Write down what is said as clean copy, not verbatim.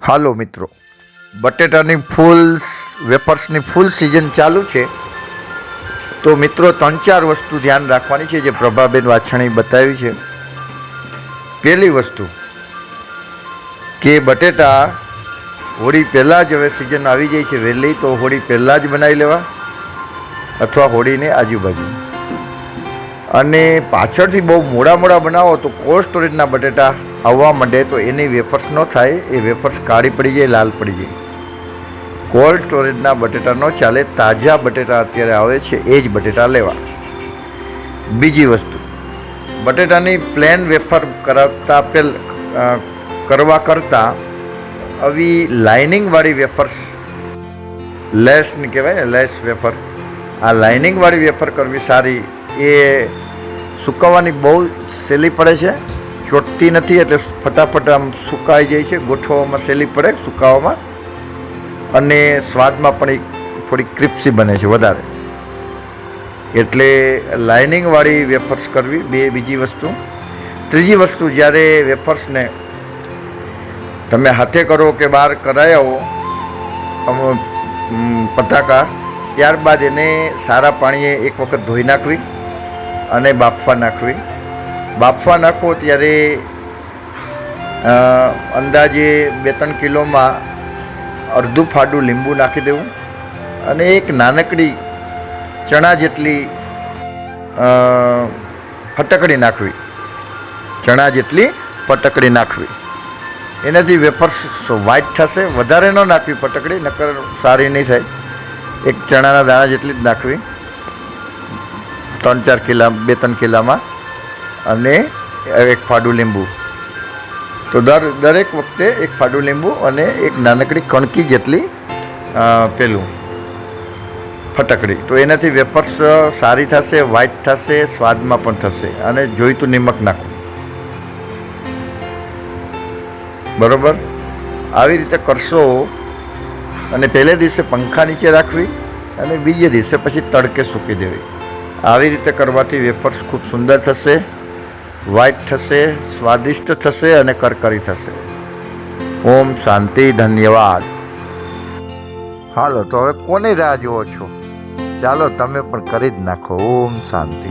હાલો મિત્રો, બટેટાની વેફર્સની ફૂલ સિઝન ચાલુ છે. તો મિત્રો 3-4 વસ્તુ ધ્યાન રાખવાની છે જે પ્રભાબેન વાછાણી બતાવી છે. પહેલી વસ્તુ કે બટેટા હોળી પહેલાં જ, હવે સિઝન આવી જાય છે વહેલી, તો હોળી પહેલાં જ બનાવી લેવા અથવા હોળીને આજુબાજુ. અને પાછળથી બહુ મોડા બનાવો તો કોલ્ડ સ્ટોરેજના બટેટા આવવા માંડે તો એની વેફર્સ ન થાય, એ વેફર્સ કાળી પડી જાય, લાલ પડી જાય. કોલ્ડ સ્ટોરેજના બટેટા ન ચાલે, તાજા બટેટા અત્યારે આવે છે એ જ બટેટા લેવા. બીજી વસ્તુ, બટેટાની પ્લેન વેફર કરવા કરતાં આવી લાઇનિંગવાળી વેફર્સ, લેસની કહેવાય ને, લેસ વેફર, આ લાઇનિંગવાળી વેફર કરવી સારી. એ સુકવવાની બહુ સહેલી પડે છે, ચોટતી નથી, એટલે ફટાફટ આમ સુકાઈ જાય છે, ગોઠવવામાં સહેલી પડે સુકાવવામાં, અને સ્વાદમાં પણ થોડી ક્રિસ્પી બને છે વધારે. એટલે લાઇનિંગવાળી વેફર્સ કરવી બીજી વસ્તુ. ત્રીજી વસ્તુ, જ્યારે વેફર્સને તમે હાથે કરો કે બહાર કરાવી આવો પટાકા, ત્યારબાદ એને સારા પાણીએ એક વખત ધોઈ નાખવી અને બાફવા નાખવી. બાફવા નાખો ત્યારે અંદાજે 2-3 કિલોમાં અડધું ફાડું લીંબુ નાખી દેવું અને એક નાનકડી ચણા જેટલી ફટકડી નાખવી. ચણા જેટલી ફટકડી નાખવી, એનાથી વેફર્સ વ્હાઈટ થશે. વધારે ન નાખવી ફટકડી, નકર સારી નહીં થાય. એક ચણાના દાણા જેટલી જ નાખવી 2-3 કિલામાં, અને એક ફાડું લીંબુ. તો દરેક વખતે એક ફાડું લીંબુ અને એક નાનકડી કણકી જેટલી ફટકડી. તો એનાથી વેફર્સ સારી થશે, વ્હાઈટ થશે, સ્વાદમાં પણ થશે, અને જોઈતું નિમક નાખવું. બરોબર, આવી રીતે કરશો અને પહેલે દિવસે પંખા નીચે રાખવી અને બીજે દિવસે પછી તડકે સૂકી દેવી. આવી રીતે કરવાથી વેફર્સ ખૂબ સુંદર થશે, વ્હાઈટ થશે, સ્વાદિષ્ટ થશે અને કરકરી થશે. ઓમ શાંતિ, ધન્યવાદ. હાલો, તો હવે કોની રાહ જુઓ છો? ચાલો તમે પણ કરી જ નાખો. ઓમ શાંતિ.